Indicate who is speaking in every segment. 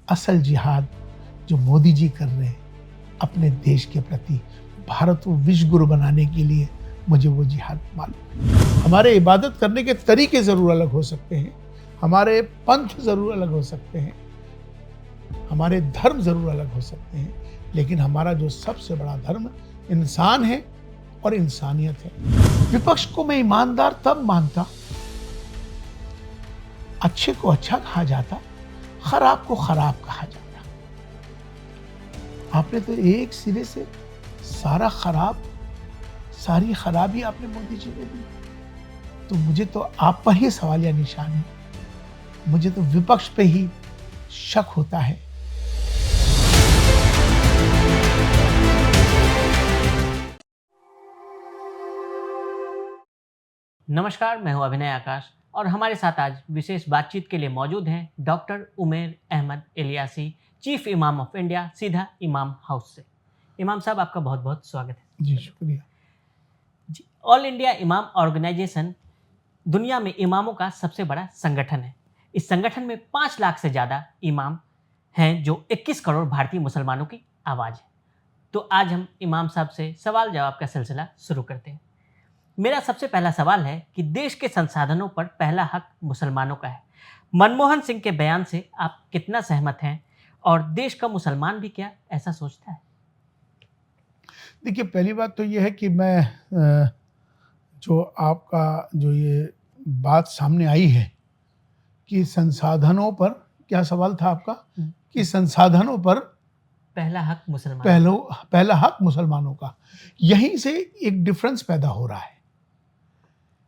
Speaker 1: असल जिहाद जो मोदी जी कर रहे हैं अपने देश के प्रति, भारत को विश्व गुरु बनाने के लिए, मुझे वो जिहाद मालूम है। हमारे इबादत करने के तरीके ज़रूर अलग हो सकते हैं, हमारे पंथ ज़रूर अलग हो सकते हैं, हमारे धर्म ज़रूर अलग हो सकते हैं, लेकिन हमारा जो सबसे बड़ा धर्म इंसान है और इंसानियत है। विपक्ष को मैं ईमानदार तब मानता, अच्छे को अच्छा कहा जाता, खराब को खराब कहा जाता। आपने तो एक सिरे से सारा खराब, सारी खराबी आपने मोदी जी को दी। तो मुझे तो आप पर ही सवालिया निशान है, मुझे तो विपक्ष पे ही शक होता है।
Speaker 2: नमस्कार, मैं हूं अभिनय आकाश और हमारे साथ आज विशेष बातचीत के लिए मौजूद हैं डॉक्टर उमेर अहमद इलियासी, चीफ इमाम ऑफ इंडिया, सीधा इमाम हाउस से। इमाम साहब, आपका बहुत बहुत स्वागत है।
Speaker 1: जी शुक्रिया।
Speaker 2: जी, ऑल इंडिया इमाम ऑर्गेनाइजेशन दुनिया में इमामों का सबसे बड़ा संगठन है। इस संगठन में 5 लाख से ज़्यादा इमाम हैं जो 21 करोड़ भारतीय मुसलमानों की आवाज़ है। तो आज हम इमाम साहब से सवाल जवाब का सिलसिला शुरू करते हैं। मेरा सबसे पहला सवाल है कि देश के संसाधनों पर पहला हक मुसलमानों का है। मनमोहन सिंह के बयान से आप कितना सहमत हैं और देश का मुसलमान भी क्या ऐसा सोचता है?
Speaker 1: देखिए, पहली बात तो ये है कि मैं जो आपका जो ये बात सामने आई है कि संसाधनों पर, क्या सवाल था आपका? कि संसाधनों पर
Speaker 2: पहला हक मुसलमान,
Speaker 1: पहला हक मुसलमानों का। यहीं से एक डिफरेंस पैदा हो रहा है,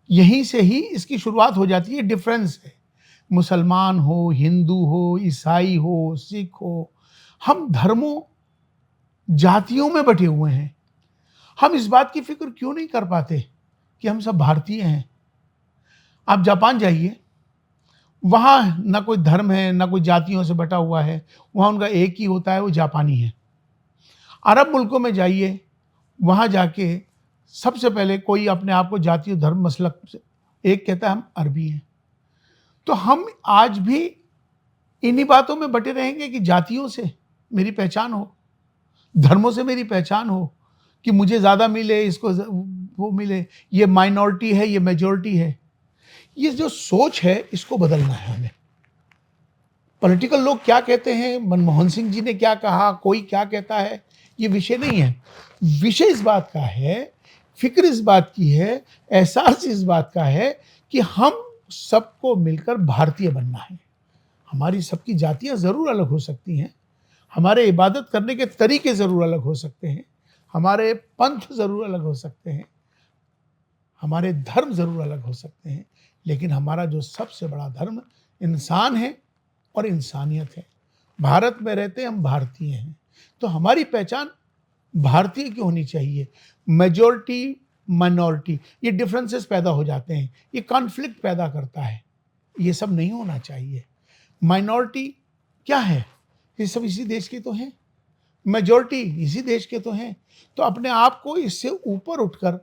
Speaker 1: यहीं से ही इसकी शुरुआत हो जाती है। डिफरेंस है, मुसलमान हो, हिंदू हो, ईसाई हो, सिख हो, हम धर्मों जातियों में बटे हुए हैं। हम इस बात की फिक्र क्यों नहीं कर पाते कि हम सब भारतीय हैं? आप जापान जाइए, वहाँ ना कोई धर्म है, ना कोई जातियों से बटा हुआ है, वहाँ उनका एक ही होता है, वो जापानी है। अरब मुल्कों में जाइए, वहाँ जाके सबसे पहले कोई अपने आप को जाति और धर्म मसलक से एक कहता है, हम अरबी हैं। तो हम आज भी इन्हीं बातों में बटे रहेंगे कि जातियों से मेरी पहचान हो, धर्मों से मेरी पहचान हो, कि मुझे ज़्यादा मिले, इसको वो मिले, ये माइनॉरिटी है, ये मेजॉरिटी है। ये जो सोच है, इसको बदलना है हमें। पॉलिटिकल लोग क्या कहते हैं, मनमोहन सिंह जी ने क्या कहा, कोई क्या कहता है, ये विषय नहीं है। विषय इस बात का है, फिक्र इस बात की है, एहसास इस बात का है कि हम सबको मिलकर भारतीय बनना है। हमारी सबकी जातियां ज़रूर अलग हो सकती हैं, हमारे इबादत करने के तरीके ज़रूर अलग हो सकते हैं, हमारे पंथ ज़रूर अलग हो सकते हैं, हमारे धर्म ज़रूर अलग हो सकते हैं, लेकिन हमारा जो सबसे बड़ा धर्म इंसान है और इंसानियत है। भारत में रहते हम भारतीय हैं, तो हमारी पहचान भारतीय की होनी चाहिए। मेजॉरिटी, माइनॉरिटी, ये डिफरेंसेस पैदा हो जाते हैं, ये कॉन्फ्लिक्ट पैदा करता है, ये सब नहीं होना चाहिए। माइनॉरिटी क्या है? ये सब इसी देश के तो हैं, मेजॉरिटी इसी देश के तो हैं। तो अपने आप को इससे ऊपर उठकर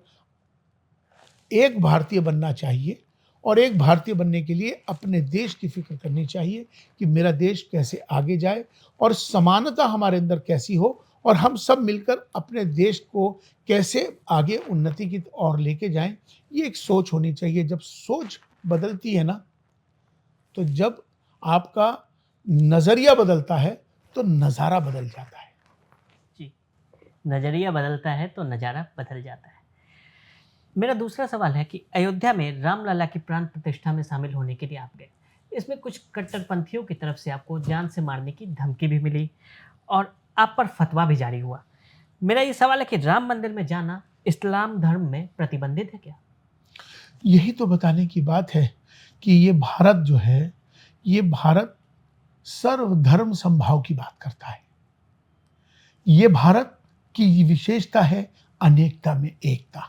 Speaker 1: एक भारतीय बनना चाहिए, और एक भारतीय बनने के लिए अपने देश की फिक्र करनी चाहिए कि मेरा देश कैसे आगे जाए और समानता हमारे अंदर कैसी हो, और हम सब मिलकर अपने देश को कैसे आगे उन्नति की ओर लेके जाएं। ये एक सोच होनी चाहिए। जब सोच बदलती है ना, तो जब आपका नज़रिया बदलता है तो नज़ारा बदल जाता है।
Speaker 2: जी, नज़रिया बदलता है तो नज़ारा बदल जाता है। मेरा दूसरा सवाल है कि अयोध्या में रामलला की प्राण प्रतिष्ठा में शामिल होने के लिए आप गए। इसमें कुछ कट्टरपंथियों की तरफ से आपको जान से मारने की धमकी भी मिली और आप पर फतवा भी जारी हुआ। मेरा ये सवाल है कि राम मंदिर में जाना इस्लाम धर्म में प्रतिबंधित है क्या?
Speaker 1: यही तो बताने की बात है कि ये भारत जो है, ये भारत सर्वधर्म समभाव की बात करता है। ये भारत की विशेषता है अनेकता में एकता।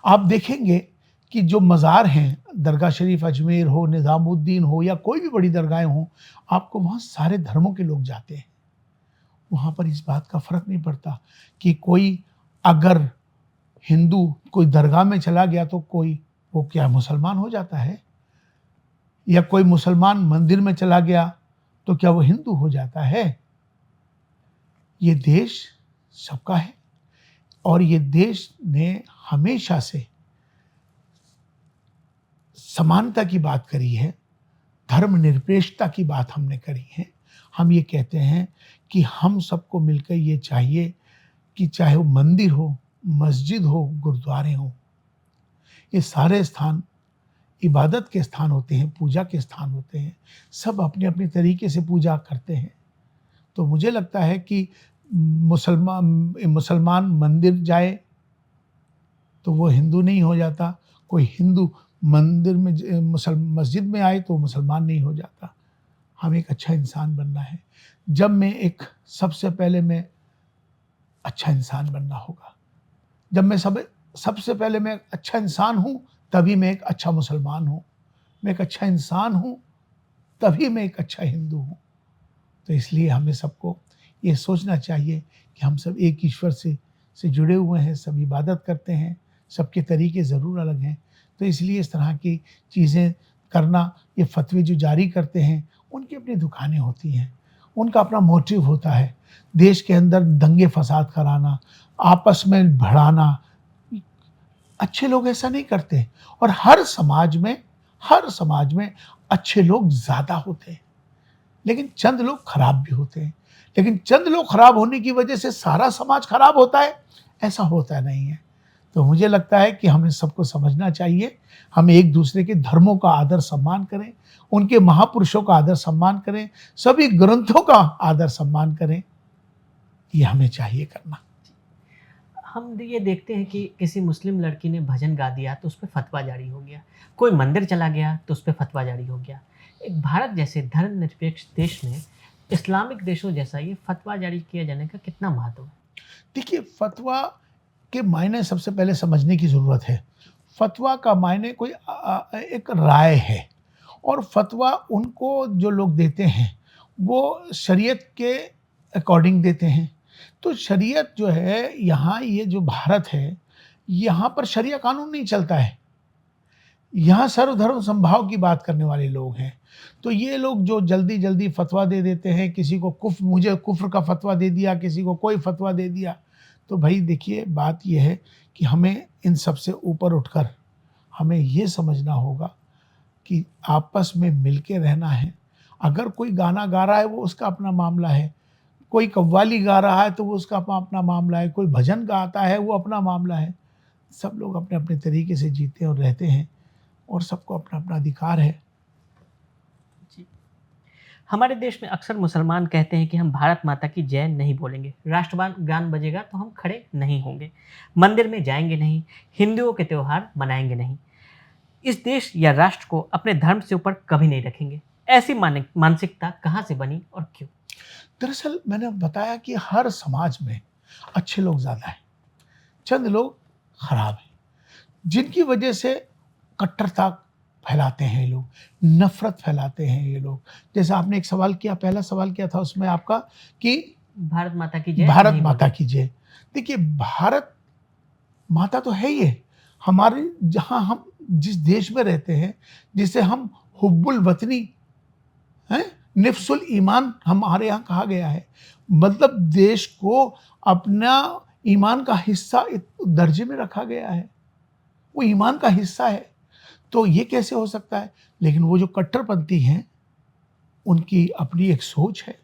Speaker 1: आप देखेंगे कि जो मज़ार हैं, दरगाह शरीफ अजमेर हो, निज़ामुद्दीन हो, या कोई भी बड़ी दरगाहें हों, आपको वहाँ सारे धर्मों के लोग जाते हैं। वहाँ पर इस बात का फ़र्क नहीं पड़ता कि कोई अगर हिंदू कोई दरगाह में चला गया तो कोई वो क्या मुसलमान हो जाता है, या कोई मुसलमान मंदिर में चला गया तो क्या वो हिंदू हो जाता है? ये देश सबका है और ये देश ने हमेशा से समानता की बात करी है, धर्मनिरपेक्षता की बात हमने करी है। हम ये कहते हैं कि हम सबको मिलकर ये चाहिए कि चाहे वो मंदिर हो, मस्जिद हो, गुरुद्वारे हों, ये सारे स्थान इबादत के स्थान होते हैं, पूजा के स्थान होते हैं। सब अपने-अपने तरीके से पूजा करते हैं। तो मुझे लगता है कि मुसलमान मंदिर जाए तो वो हिंदू नहीं हो जाता, कोई हिंदू मंदिर में मस्जिद में आए तो मुसलमान नहीं हो जाता। हमें एक अच्छा इंसान बनना है। जब मैं एक सबसे पहले मैं अच्छा इंसान बनना होगा। जब मैं सबसे पहले मैं एक अच्छा इंसान हूँ, तभी मैं एक अच्छा मुसलमान हूँ। मैं एक अच्छा इंसान हूँ, तभी मैं एक अच्छा हिंदू हूँ। तो इसलिए हमें सबको ये सोचना चाहिए कि हम सब एक ईश्वर से जुड़े हुए हैं, सब इबादत करते हैं, सबके तरीके ज़रूर अलग हैं। तो इसलिए इस तरह की चीज़ें करना, ये फ़तवे जो जारी करते हैं, उनकी अपनी दुकानें होती हैं, उनका अपना मोटिव होता है। देश के अंदर दंगे फ़साद कराना, आपस में भिड़ाना, अच्छे लोग ऐसा नहीं करते। और हर समाज में अच्छे लोग ज़्यादा होते हैं, लेकिन चंद लोग खराब भी होते हैं। लेकिन चंद लोग खराब होने की वजह से सारा समाज खराब होता है, ऐसा होता नहीं है। तो मुझे लगता है कि हमें सबको समझना चाहिए, हम एक दूसरे के धर्मों का आदर सम्मान करें, उनके महापुरुषों का आदर सम्मान करें, सभी ग्रंथों का आदर सम्मान करें। ये हमें चाहिए करना।
Speaker 2: हम ये देखते हैं कि किसी मुस्लिम लड़की ने भजन गा दिया तो उस पे फतवा जारी हो गया, कोई मंदिर चला गया तो उस पे फतवा जारी हो गया। एक भारत जैसे धर्मनिरपेक्ष देश में इस्लामिक देशों जैसा ये फतवा जारी किया जाने का कितना महत्व है?
Speaker 1: देखिए, फतवा के मायने सबसे पहले समझने की ज़रूरत है। फतवा का मायने कोई एक राय है और फतवा उनको जो लोग देते हैं, वो शरीयत के अकॉर्डिंग देते हैं। तो शरीयत जो है, यहाँ ये जो भारत है, यहाँ पर शरिया कानून नहीं चलता है। यहाँ सर्वधर्म समभाव की बात करने वाले लोग हैं। तो ये लोग जो जल्दी-जल्दी फतवा दे देते हैं, किसी को मुझे कुफ्र का फतवा दे दिया, किसी को कोई फतवा दे दिया। तो भई देखिए, बात ये है कि हमें इन सब से ऊपर उठकर हमें ये समझना होगा कि आपस में मिल के रहना है। अगर कोई गाना गा रहा है, वो उसका अपना मामला है। कोई कव्वाली गा रहा है, तो वो उसका अपना मामला है। कोई भजन गाता है, वो अपना मामला है। सब लोग अपने-अपने तरीके से जीते और रहते हैं और सबको अपना-अपना अधिकार है।
Speaker 2: जी। हमारे देश में अक्सर मुसलमान कहते हैं कि हम भारत माता की जय नहीं बोलेंगे, राष्ट्रगान गान बजेगा तो हम खड़े नहीं होंगे, मंदिर में जाएंगे नहीं, हिंदुओं के त्योहार मनाएंगे नहीं, इस देश या राष्ट्र को अपने धर्म से ऊपर कभी नहीं रखेंगे। ऐसी मानसिकता कहाँ से बनी और क्यों?
Speaker 1: दरअसल मैंने बताया कि हर समाज में अच्छे लोग ज़्यादा हैं, चंद लोग खराब हैं, जिनकी वजह से कट्टरता फैलाते हैं ये लोग, नफ़रत फैलाते हैं ये लोग। जैसे आपने एक सवाल किया, पहला सवाल क्या था उसमें आपका कि
Speaker 2: भारत माता की जय
Speaker 1: भारत
Speaker 2: नहीं
Speaker 1: माता
Speaker 2: बोलेंगे।
Speaker 1: की जय। देखिए, भारत माता तो है ही है। हमारे जहाँ हम जिस देश में रहते हैं, जिसे हम हुब्बुल वतनी हैं, निफ्सुल ईमान हमारे यहाँ कहा गया है। मतलब देश को अपना ईमान का हिस्सा दर्जे में रखा गया है। वो ईमान का हिस्सा है। तो ये कैसे हो सकता है? लेकिन वो जो कट्टरपंथी हैं, उनकी अपनी एक सोच है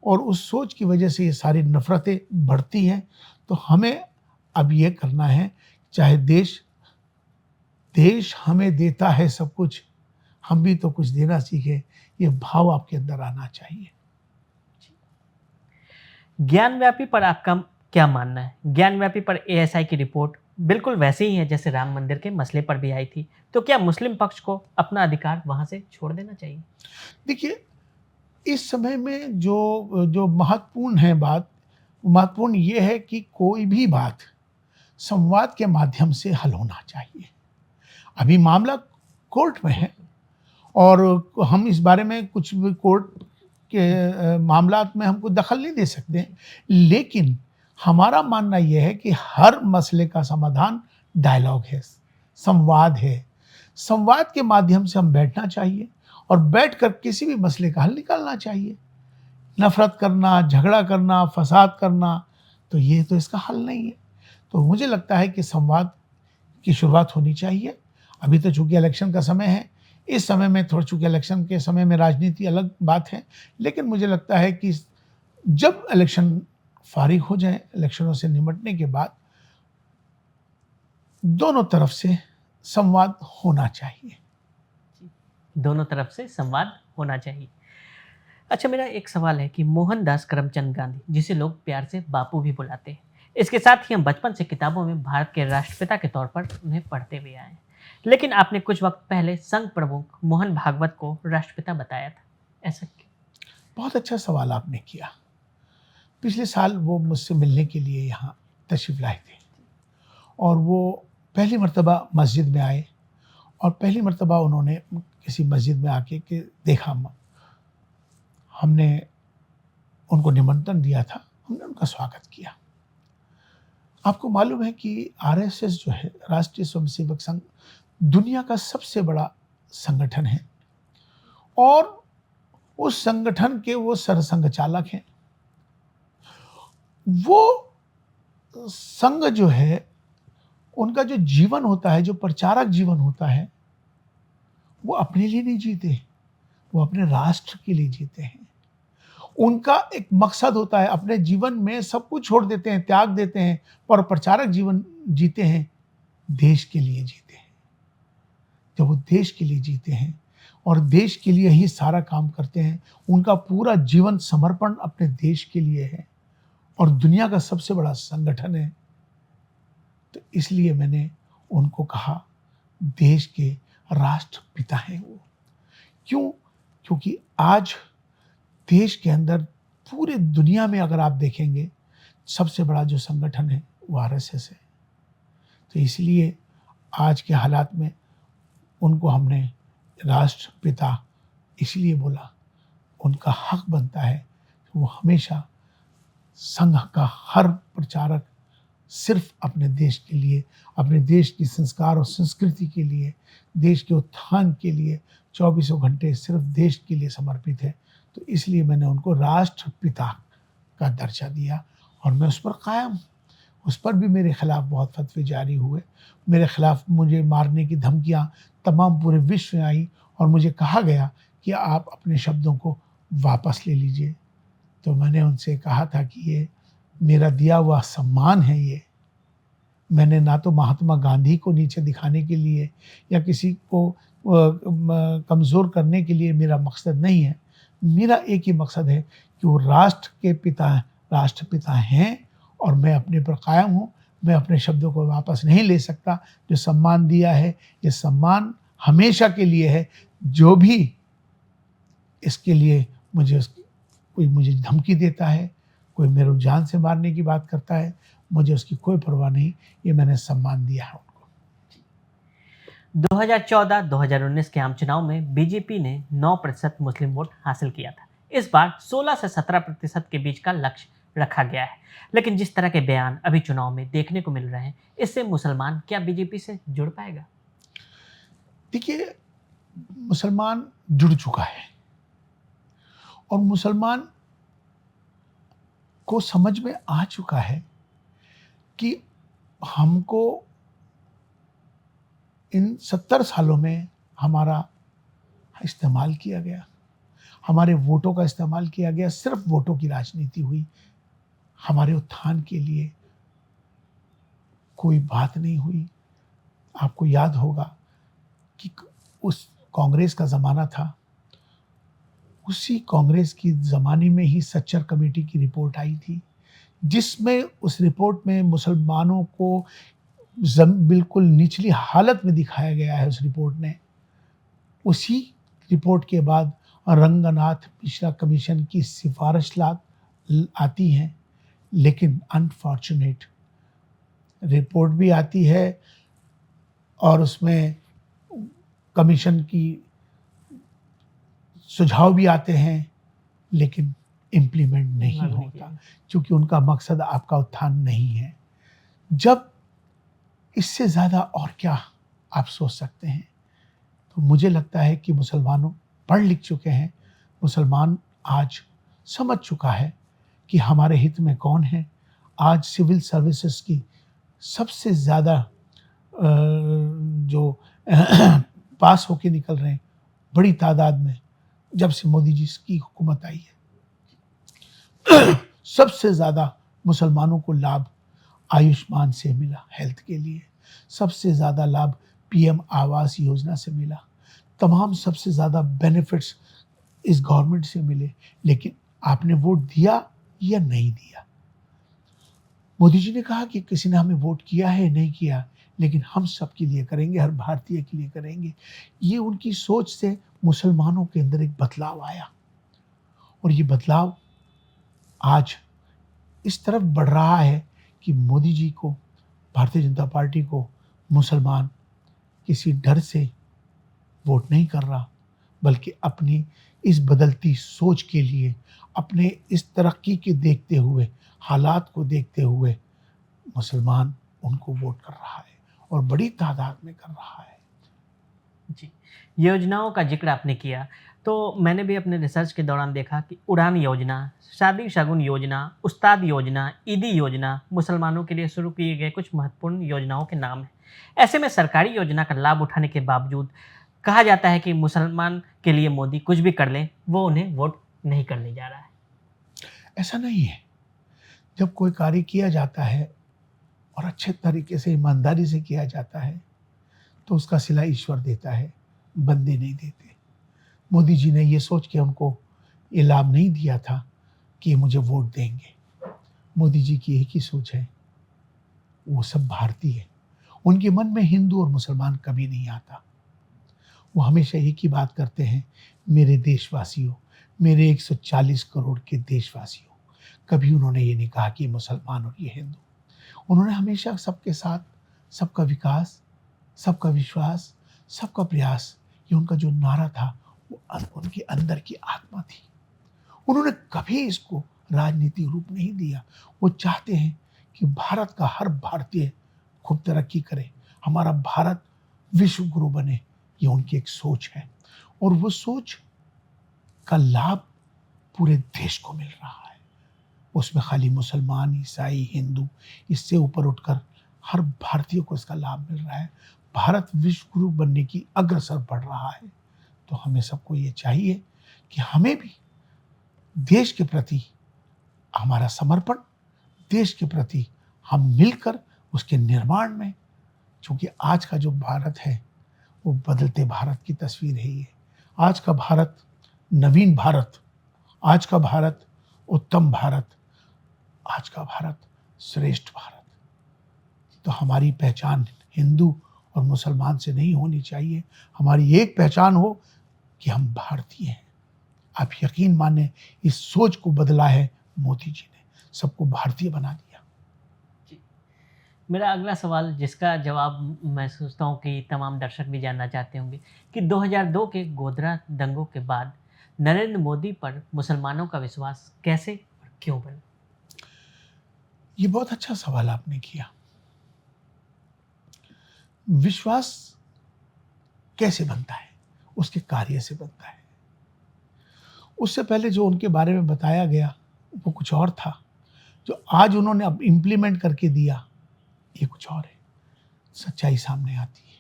Speaker 1: और उस सोच की वजह से ये सारी नफ़रतें बढ़ती हैं। तो हमें अब ये करना है, चाहे देश हमें देता है सब कुछ, हम भी तो कुछ देना सीखें। ये भाव आपके अंदर आना चाहिए।
Speaker 2: ज्ञानव्यापी पर आपका क्या मानना है? ज्ञानव्यापी पर एएसआई की रिपोर्ट बिल्कुल वैसे ही है जैसे राम मंदिर के मसले पर भी आई थी। तो क्या मुस्लिम पक्ष को अपना अधिकार वहां से छोड़ देना चाहिए?
Speaker 1: देखिए, इस समय में जो महत्वपूर्ण है बात, महत्वपूर्ण ये है कि कोई भी बात संवाद के माध्यम से हल होना चाहिए। अभी मामला कोर्ट में है और हम इस बारे में कुछ भी कोर्ट के मामलात में हमको दखल नहीं दे सकते। लेकिन हमारा मानना ये है कि हर मसले का समाधान डायलॉग है, संवाद है। संवाद के माध्यम से हम बैठना चाहिए और बैठकर किसी भी मसले का हल निकालना चाहिए। नफ़रत करना, झगड़ा करना, फसाद करना, तो ये तो इसका हल नहीं है। तो मुझे लगता है कि संवाद की शुरुआत होनी चाहिए। अभी तो चूँकि इलेक्शन का समय है, इस समय में थोड़ा, चूँकि इलेक्शन के समय में राजनीति अलग बात है, लेकिन मुझे लगता है कि जब इलेक्शन फ़ारिग हो जाएँ, इलेक्शनों से निपटने के बाद दोनों तरफ से संवाद होना चाहिए।
Speaker 2: दोनों तरफ से संवाद होना चाहिए। अच्छा, मेरा एक सवाल है कि मोहनदास करमचंद गांधी, जिसे लोग प्यार से बापू भी बुलाते हैं, इसके साथ ही हम बचपन से किताबों में भारत के राष्ट्रपिता के तौर पर उन्हें पढ़ते हुए आए हैं। लेकिन आपने कुछ वक्त पहले संघ प्रमुख मोहन भागवत को राष्ट्रपिता बताया था, ऐसा क्यों?
Speaker 1: बहुत अच्छा सवाल आपने किया। पिछले साल वो मुझसे मिलने के लिए यहाँ तशरीफ़ लाए थे और वो पहली मर्तबा मस्जिद में आए और पहली मर्तबा उन्होंने किसी मस्जिद में आके के देखा। हमने उनको निमंत्रण दिया था, हमने उनका स्वागत किया। आपको मालूम है कि आरएसएस जो है, राष्ट्रीय स्वयंसेवक संघ, दुनिया का सबसे बड़ा संगठन है और उस संगठन के वो सरसंघ चालक हैं। वो संघ जो है, उनका जो जीवन होता है, जो प्रचारक जीवन होता है, वो अपने लिए नहीं जीते, वो अपने राष्ट्र के लिए जीते हैं। उनका एक मकसद होता है, अपने जीवन में सब कुछ छोड़ देते हैं, त्याग देते हैं और प्रचारक जीवन जीते हैं, देश के लिए जीते हैं। जब वो देश के लिए जीते हैं और देश के लिए ही सारा काम करते हैं, उनका पूरा जीवन समर्पण अपने देश के लिए है और दुनिया का सबसे बड़ा संगठन है। तो इसलिए मैंने उनको कहा, देश के राष्ट्रपिता हैं वो। क्यों? क्योंकि आज देश के अंदर, पूरे दुनिया में अगर आप देखेंगे, सबसे बड़ा जो संगठन है वो आरएसएस है। तो इसलिए आज के हालात में उनको हमने राष्ट्रपिता इसलिए बोला, उनका हक बनता है कि वो हमेशा संघ का हर प्रचारक सिर्फ अपने देश के लिए, अपने देश की संस्कार और संस्कृति के लिए, देश के उत्थान के लिए चौबीसों घंटे सिर्फ देश के लिए समर्पित है। तो इसलिए मैंने उनको राष्ट्रपिता का दर्जा दिया और मैं उस पर कायम हूँ। उस पर भी मेरे खिलाफ बहुत फतवे जारी हुए, मेरे खिलाफ मुझे मारने की धमकियाँ तमाम पूरे विश्व में आई और मुझे कहा गया कि आप अपने शब्दों को वापस ले लीजिए। तो मैंने उनसे कहा था कि ये मेरा दिया हुआ सम्मान है। ये मैंने ना तो महात्मा गांधी को नीचे दिखाने के लिए या किसी को कमज़ोर करने के लिए मेरा मकसद नहीं है। मेरा एक ही मकसद है कि वो राष्ट्र के पिता, राष्ट्रपिता हैं और मैं अपने पर कायम हूँ। मैं अपने शब्दों को वापस नहीं ले सकता। जो सम्मान दिया है, ये सम्मान हमेशा के लिए है। जो भी इसके लिए कोई मुझे धमकी देता है, कोई मेरे जान से मारने की बात करता है, मुझे उसकी कोई परवाह नहीं। ये मैंने सम्मान दिया है उनको।
Speaker 2: 2014-2019 के आम चुनाव में बीजेपी ने 9% मुस्लिम वोट हासिल किया था। इस बार 16 से 17% के बीच का लक्ष्य रखा गया है। लेकिन जिस तरह के बयान अभी चुनाव में देखने को मिल रहे हैं, इससे मुसलमान क्या बीजेपी से जुड़ पाएगा?
Speaker 1: देखिए, मुसलमान जुड़ चुका है और मुसलमान को समझ में आ चुका है कि हमको इन 70 सालों में हमारा इस्तेमाल किया गया, हमारे वोटों का इस्तेमाल किया गया, सिर्फ वोटों की राजनीति हुई। हमारे उत्थान के लिए कोई बात नहीं हुई। आपको याद होगा कि उस कांग्रेस का ज़माना था, उसी कांग्रेस की ज़माने में ही सच्चर कमेटी की रिपोर्ट आई थी, जिसमें उस रिपोर्ट में मुसलमानों को बिल्कुल निचली हालत में दिखाया गया है। उस रिपोर्ट ने, उसी रिपोर्ट के बाद रंगनाथ मिश्रा कमीशन की सिफारिश आती हैं, लेकिन अनफॉर्चुनेट रिपोर्ट भी आती है और उसमें कमीशन की सुझाव भी आते हैं, लेकिन इम्प्लीमेंट नहीं होता, क्योंकि उनका मकसद आपका उत्थान नहीं है। जब इससे ज़्यादा और क्या आप सोच सकते हैं? तो मुझे लगता है कि मुसलमानों पढ़ लिख चुके हैं। मुसलमान आज समझ चुका है कि हमारे हित में कौन है। आज सिविल सर्विसेज की सबसे ज़्यादा जो पास होके निकल रहे हैं बड़ी तादाद में, जब से मोदी जी की हुकूमत आई है। सबसे ज़्यादा मुसलमानों को लाभ आयुष्मान से मिला हेल्थ के लिए, सबसे ज़्यादा लाभ पीएम आवास योजना से मिला, तमाम सबसे ज़्यादा बेनिफिट्स इस गवर्नमेंट से मिले। लेकिन आपने वोट दिया या नहीं दिया? मोदी जी ने कहा कि किसी ने हमें वोट किया है नहीं किया, लेकिन हम सबके लिए करेंगे, हर भारतीय के लिए करेंगे। ये उनकी सोच से मुसलमानों के अंदर एक बदलाव आया, और ये बदलाव आज इस तरफ बढ़ रहा है कि मोदी जी को, भारतीय जनता पार्टी को मुसलमान किसी डर से वोट नहीं कर रहा, बल्कि अपनी इस बदलती सोच के लिए, अपने इस तरक्की के देखते हुए, हालात को देखते हुए मुसलमान उनको वोट कर रहा है, और बड़ी तादाद में कर रहा है।
Speaker 2: जी, योजनाओं का ज़िक्र आपने किया, तो मैंने भी अपने रिसर्च के दौरान देखा कि उड़ान योजना, शादी शगुन योजना, उस्ताद योजना, ईदी योजना मुसलमानों के लिए शुरू किए गए कुछ महत्वपूर्ण योजनाओं के नाम हैं। ऐसे में सरकारी योजना का लाभ उठाने के बावजूद कहा जाता है कि मुसलमान के लिए मोदी कुछ भी कर लें, वो उन्हें वोट नहीं करने जा रहा है।
Speaker 1: ऐसा नहीं है। जब कोई कार्य किया जाता है और अच्छे तरीके से ईमानदारी से किया जाता है, तो उसका सिला ईश्वर देता है, बंदे नहीं देते। मोदी जी ने ये सोच के उनको ये लाभ नहीं दिया था कि ये मुझे वोट देंगे। मोदी जी की एक ही सोच है, वो सब भारतीय है। उनके मन में हिंदू और मुसलमान कभी नहीं आता। वो हमेशा एक ही बात करते हैं, मेरे देशवासियों, मेरे 140 करोड़ के देशवासियों। कभी उन्होंने ये नहीं कहा कि ये मुसलमान और ये हिंदू। उन्होंने हमेशा सबके साथ, सबका विकास, सबका विश्वास, सबका प्रयास, ये उनका जो नारा था, वो उनके अंदर की आत्मा थी। उन्होंने कभी इसको राजनीतिक रूप नहीं दिया। वो चाहते हैं कि भारत का हर भारतीय खूब तरक्की करे, हमारा भारत विश्व गुरु बने। ये उनकी एक सोच है, और वो सोच का लाभ पूरे देश को मिल रहा है। उसमें खाली मुसलमान, ईसाई, हिंदू, इससे ऊपर उठकर हर भारतीय को इसका लाभ मिल रहा है। भारत विश्व गुरु बनने की अग्रसर बढ़ रहा है। तो हमें सबको ये चाहिए कि हमें भी देश के प्रति हमारा समर्पण, देश के प्रति हम मिलकर उसके निर्माण में, क्योंकि आज का जो भारत है वो बदलते भारत की तस्वीर है। ये आज का भारत नवीन भारत, आज का भारत उत्तम भारत, आज का भारत श्रेष्ठ भारत। तो हमारी पहचान हिंदू और मुसलमान से नहीं होनी चाहिए। हमारी एक पहचान हो कि हम भारतीय हैं। आप यकीन माने, इस सोच को बदला है मोदी जी ने, सबको भारतीय बना दिया।
Speaker 2: मेरा अगला सवाल, जिसका जवाब मैं सोचता हूँ कि तमाम दर्शक भी जानना चाहते होंगे, कि 2002 के गोधरा दंगों के बाद नरेंद्र मोदी पर मुसलमानों का विश्वास कैसे और क्यों बना?
Speaker 1: ये बहुत अच्छा सवाल आपने किया। विश्वास कैसे बनता है? उसके कार्य से बनता है। उससे पहले जो उनके बारे में बताया गया वो कुछ और था, जो आज उन्होंने अब इम्प्लीमेंट करके दिया ये कुछ और है। सच्चाई सामने आती है।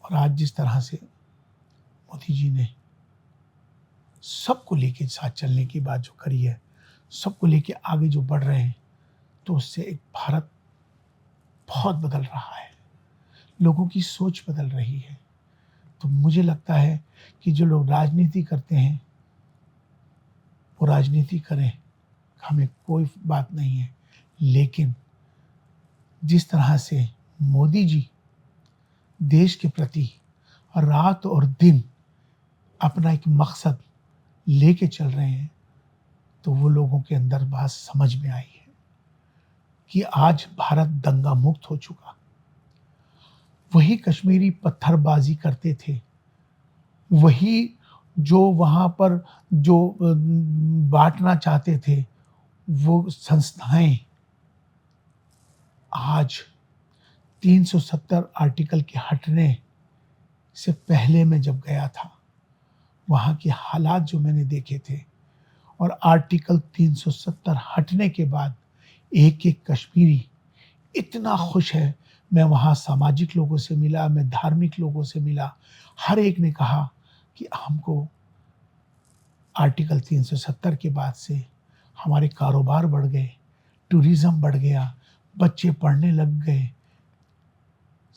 Speaker 1: और आज जिस तरह से मोदी जी ने सबको लेके साथ चलने की बात जो करी है, सबको लेके आगे जो बढ़ रहे हैं, तो उससे एक भारत बहुत बदल रहा है। लोगों की सोच बदल रही है। तो मुझे लगता है कि जो लोग राजनीति करते हैं वो राजनीति करें, हमें कोई बात नहीं है। लेकिन जिस तरह से मोदी जी देश के प्रति रात और दिन अपना एक मकसद लेके चल रहे हैं, तो वो लोगों के अंदर बात समझ में आई है कि आज भारत दंगा मुक्त हो चुका। वही कश्मीरी पत्थरबाजी करते थे, वही जो वहाँ पर जो बांटना चाहते थे, वो संस्थाएं आज 370 आर्टिकल के हटने से पहले मैं जब गया था, वहाँ के हालात जो मैंने देखे थे, और आर्टिकल 370 हटने के बाद एक एक कश्मीरी इतना खुश है। मैं वहाँ सामाजिक लोगों से मिला, मैं धार्मिक लोगों से मिला, हर एक ने कहा कि हमको आर्टिकल 370 के बाद से हमारे कारोबार बढ़ गए, टूरिज़्म बढ़ गया, बच्चे पढ़ने लग गए,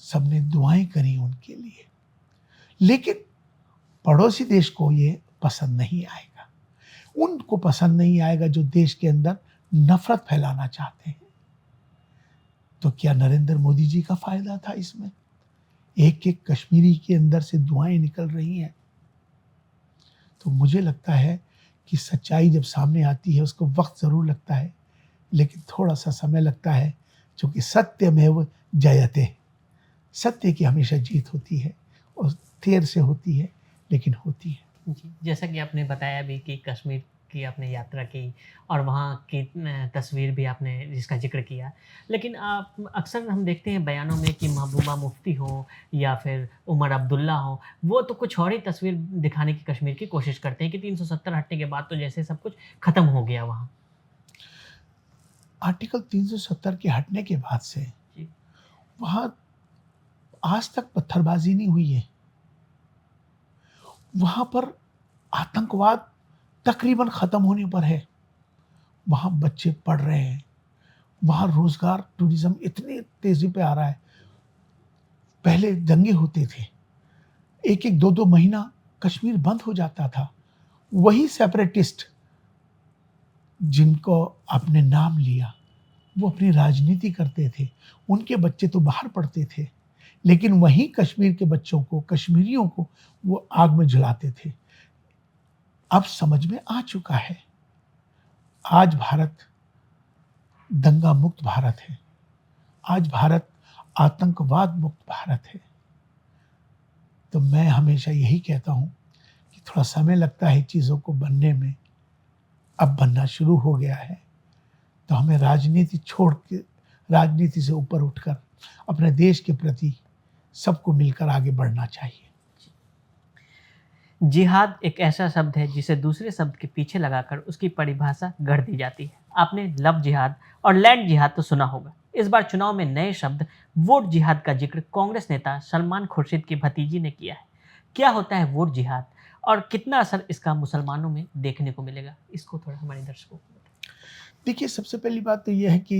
Speaker 1: सबने दुआएं करी उनके लिए। लेकिन पड़ोसी देश को ये पसंद नहीं आएगा, उनको पसंद नहीं आएगा जो देश के अंदर नफरत फैलाना चाहते हैं। तो क्या नरेंद्र मोदी जी का फायदा था इसमें? एक एक कश्मीरी के अंदर से दुआएं निकल रही हैं। तो मुझे लगता है कि सच्चाई जब सामने आती है उसको वक्त ज़रूर लगता है, लेकिन थोड़ा सा समय लगता है, क्योंकि सत्यमेव जयते, सत्य की हमेशा जीत होती है और देर से होती है लेकिन होती है।
Speaker 2: जी, जैसा कि आपने बताया भी कि कश्मीर की आपने यात्रा की और वहाँ की तस्वीर भी आपने जिसका ज़िक्र किया। लेकिन आप अक्सर हम देखते हैं बयानों में कि महबूबा मुफ्ती हो या फिर उमर अब्दुल्ला हो, वो तो कुछ और ही तस्वीर दिखाने की कश्मीर की कोशिश करते हैं कि 370 हटने के बाद तो जैसे सब कुछ खत्म हो गया वहाँ।
Speaker 1: आर्टिकल 370 के हटने के बाद से
Speaker 2: जी,
Speaker 1: वहाँ आज तक पत्थरबाजी नहीं हुई है। वहाँ पर आतंकवाद तकरीबन ख़त्म होने पर है। वहाँ बच्चे पढ़ रहे हैं, वहाँ रोज़गार, टूरिज़्म इतनी तेज़ी पे आ रहा है। पहले दंगे होते थे, 1-1, 2-2 महीना कश्मीर बंद हो जाता था। वही सेपरेटिस्ट जिनको आपने नाम लिया, वो अपनी राजनीति करते थे। उनके बच्चे तो बाहर पढ़ते थे, लेकिन वहीं कश्मीर के बच्चों को, कश्मीरियों को वो आग में जलाते थे। अब समझ में आ चुका है, आज भारत दंगा मुक्त भारत है। आज भारत आतंकवाद मुक्त भारत है। तो मैं हमेशा यही कहता हूँ कि थोड़ा समय लगता है चीज़ों को बनने में, अब बनना शुरू हो गया है। तो हमें राजनीति छोड़ के, राजनीति से ऊपर उठकर अपने देश के प्रति सबको मिलकर आगे बढ़ना चाहिए।
Speaker 2: जिहाद एक ऐसा शब्द है जिसे दूसरे शब्द के पीछे लगाकर उसकी परिभाषा गढ़ दी जाती है। आपने लव जिहाद और लैंड जिहाद तो सुना होगा। इस बार चुनाव में नए शब्द वोट जिहाद का जिक्र कांग्रेस नेता सलमान खुर्शीद की भतीजी ने किया है। क्या होता है वोट जिहाद और कितना असर इसका मुसलमानों में देखने को मिलेगा, इसको थोड़ा हमारे दर्शकों को बताएं।
Speaker 1: देखिए, सबसे पहली बात तो ये है कि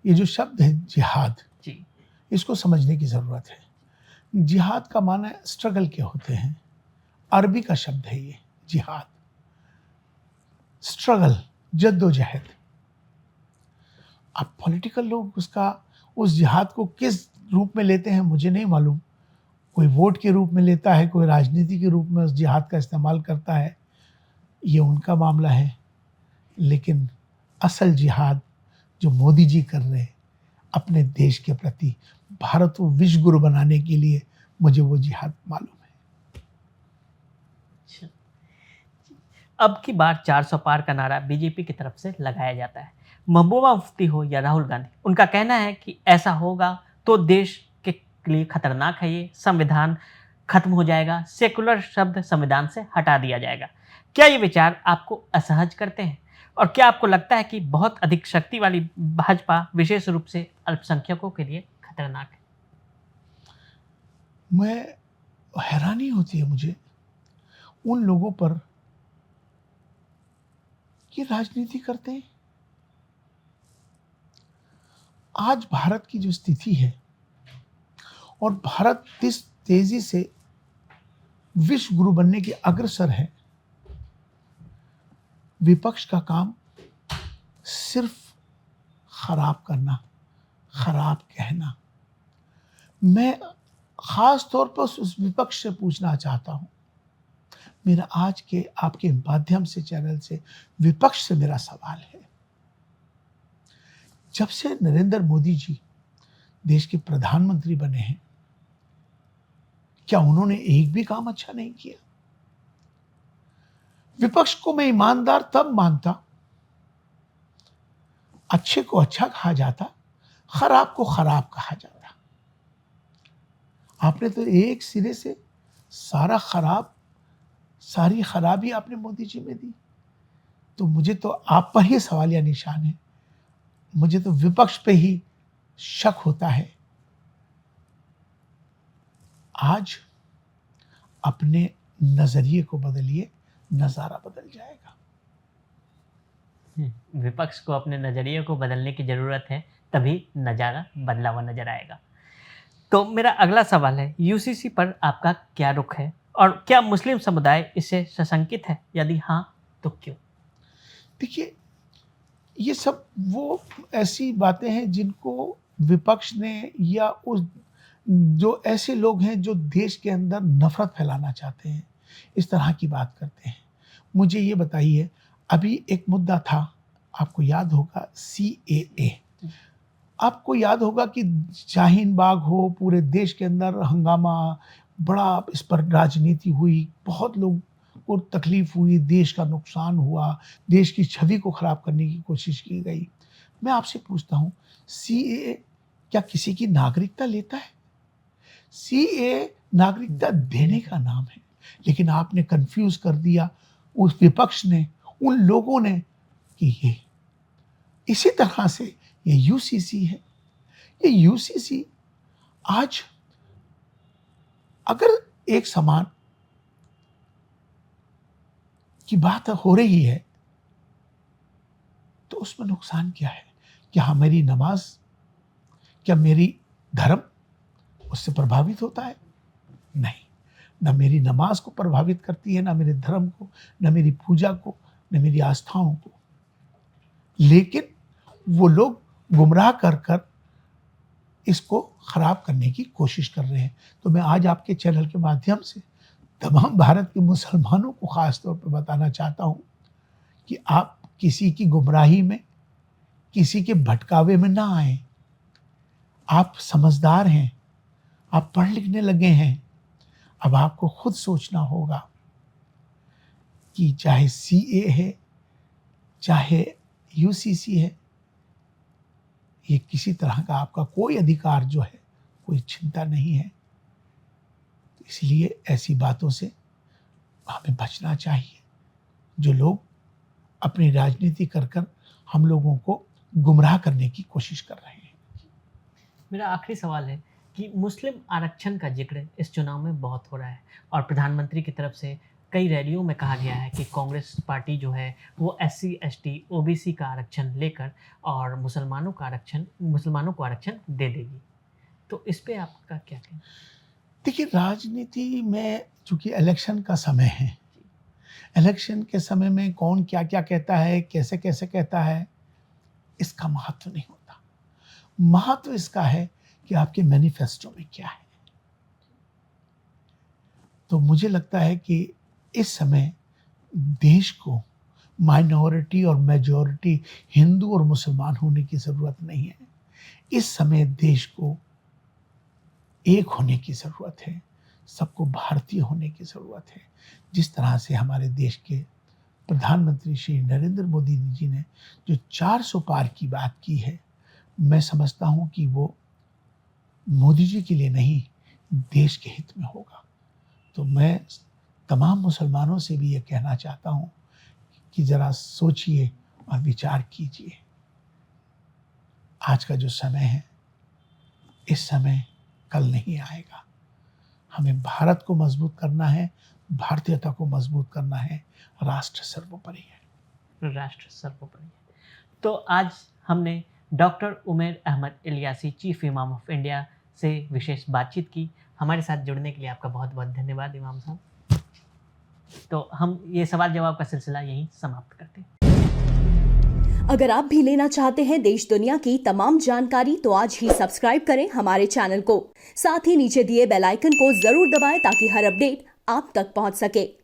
Speaker 1: ये जो शब्द है जिहाद,
Speaker 2: जी,
Speaker 1: इसको समझने की ज़रूरत है। जिहाद का माना स्ट्रगल के होते हैं। अरबी का शब्द है ये जिहाद, स्ट्रगल, जद्दोजहद। अब पॉलिटिकल लोग उस जिहाद को किस रूप में लेते हैं मुझे नहीं मालूम। कोई वोट के रूप में लेता है, कोई राजनीति के रूप में उस जिहाद का इस्तेमाल करता है, ये उनका मामला है। लेकिन असल जिहाद जो मोदी जी कर रहे हैं अपने देश के प्रति, भारत को विश्व गुरु बनाने के लिए, मुझे वो जिहाद मालूम है।
Speaker 2: अच्छा। अब की बार 400 पार का नारा बीजेपी की तरफ से लगाया जाता है। महबूबा मुफ्ती हो या राहुल गांधी, उनका कहना है कि ऐसा होगा तो देश के लिए खतरनाक है, ये संविधान खत्म हो जाएगा, सेकुलर शब्द संविधान से हटा दिया जाएगा। क्या ये विचार आपको असहज करते हैं और क्या आपको लगता है कि बहुत अधिक शक्ति वाली भाजपा विशेष रूप से अल्पसंख्यकों के लिए खतरनाक है?
Speaker 1: मैं हैरानी होती है मुझे उन लोगों पर कि राजनीति करते हैं। आज भारत की जो स्थिति है और भारत किस तेजी से विश्व गुरु बनने के अग्रसर है, विपक्ष का काम सिर्फ खराब करना, खराब कहना। मैं खास तौर पर उस विपक्ष से पूछना चाहता हूं, मेरा आज के आपके माध्यम से, चैनल से विपक्ष से मेरा सवाल है, जब से नरेंद्र मोदी जी देश के प्रधानमंत्री बने हैं, क्या उन्होंने एक भी काम अच्छा नहीं किया? विपक्ष को मैं ईमानदार तब मानता, अच्छे को अच्छा कहा जाता, खराब को खराब कहा जाता। आपने तो एक सिरे से सारी खराबी आपने मोदी जी में दी। तो मुझे तो आप पर ही सवालिया निशान है, मुझे तो विपक्ष पे ही शक होता है। आज अपने नजरिए को बदलिए, नजारा बदल जाएगा।
Speaker 2: विपक्ष को अपने नज़रिए को बदलने की ज़रूरत है, तभी नज़ारा बदला हुआ नज़र आएगा। तो मेरा अगला सवाल है, यूसीसी पर आपका क्या रुख है और क्या मुस्लिम समुदाय इससे सशंकित है? यदि हाँ, तो क्यों?
Speaker 1: देखिए, ये सब वो ऐसी बातें हैं जिनको विपक्ष ने या उस जो ऐसे लोग हैं जो देश के अंदर नफरत फैलाना चाहते हैं, इस तरह की बात करते हैं। मुझे ये बताइए, अभी एक मुद्दा था, आपको याद होगा, CAA। आपको याद होगा कि शाहीन बाग हो, पूरे देश के अंदर हंगामा, बड़ा इस पर राजनीति हुई, बहुत लोग को तकलीफ हुई, देश का नुकसान हुआ, देश की छवि को खराब करने की कोशिश की गई। मैं आपसे पूछता हूँ, CAA क्या किसी की नागरिकता लेता है? CAA नागरिकता देने का नाम है, लेकिन आपने कंफ्यूज कर दिया उस विपक्ष ने, उन लोगों ने, कि ये इसी तरह से ये यूसीसी है। ये यूसीसी आज अगर एक समान की बात हो रही है तो उसमें नुकसान क्या है? क्या मेरी नमाज, क्या मेरी धर्म उससे प्रभावित होता है? नहीं, ना मेरी नमाज को प्रभावित करती है, ना मेरे धर्म को, ना मेरी पूजा को, ना मेरी आस्थाओं को। लेकिन वो लोग गुमराह कर कर इसको खराब करने की कोशिश कर रहे हैं। तो मैं आज आपके चैनल के माध्यम से तमाम भारत के मुसलमानों को खास तौर पर बताना चाहता हूँ कि आप किसी की गुमराही में, किसी के भटकावे में ना आए। आप समझदार हैं, आप पढ़ लिखने लगे हैं, अब आपको खुद सोचना होगा कि चाहे CA है, चाहे यूसीसी है, ये किसी तरह का आपका कोई अधिकार जो है, कोई चिंता नहीं है। इसलिए ऐसी बातों से हमें बचना चाहिए, जो लोग अपनी राजनीति कर कर हम लोगों को गुमराह करने की कोशिश कर रहे हैं।
Speaker 2: मेरा आखिरी सवाल है कि मुस्लिम आरक्षण का जिक्र इस चुनाव में बहुत हो रहा है और प्रधानमंत्री की तरफ से कई रैलियों में कहा गया है कि कांग्रेस पार्टी जो है वो SC ST OBC का आरक्षण लेकर और मुसलमानों को आरक्षण दे देगी। तो इस पे आपका क्या कहना?
Speaker 1: देखिए, राजनीति में चूंकि इलेक्शन का समय है, इलेक्शन के समय में कौन क्या क्या कहता है, कैसे कैसे कहता है, इसका महत्व नहीं होता। महत्व इसका है कि आपके मैनिफेस्टो में क्या है। तो मुझे लगता है कि इस समय देश को माइनॉरिटी और मेजॉरिटी, हिंदू और मुसलमान होने की ज़रूरत नहीं है। इस समय देश को एक होने की ज़रूरत है, सबको भारतीय होने की ज़रूरत है। जिस तरह से हमारे देश के प्रधानमंत्री श्री नरेंद्र मोदी जी ने जो 400 पार की बात की है, मैं समझता हूँ कि वो मोदी जी के लिए नहीं, देश के हित में होगा। तो मैं तमाम मुसलमानों से भी ये कहना चाहता हूँ कि ज़रा सोचिए और विचार कीजिए। आज का जो समय है, इस समय कल नहीं आएगा। हमें भारत को मजबूत करना है, भारतीयता को मजबूत करना है। राष्ट्र सर्वोपरि है।
Speaker 2: राष्ट्र सर्वोपरि है। तो आज हमने डॉक्टर उमैर अहमद इलियासी, चीफ इमाम ऑफ इंडिया से विशेष बातचीत की। हमारे साथ जुड़ने के लिए आपका बहुत बहुत धन्यवाद इमाम साहब। तो हम ये सवाल जवाब का सिलसिला यहीं समाप्त करते हैं।
Speaker 3: अगर आप भी लेना चाहते हैं देश दुनिया की तमाम जानकारी, तो आज ही सब्सक्राइब करें हमारे चैनल को। साथ ही नीचे दिए बेल आइकन को जरूर दबाएं ताकि हर अपडेट आप तक पहुंच सके।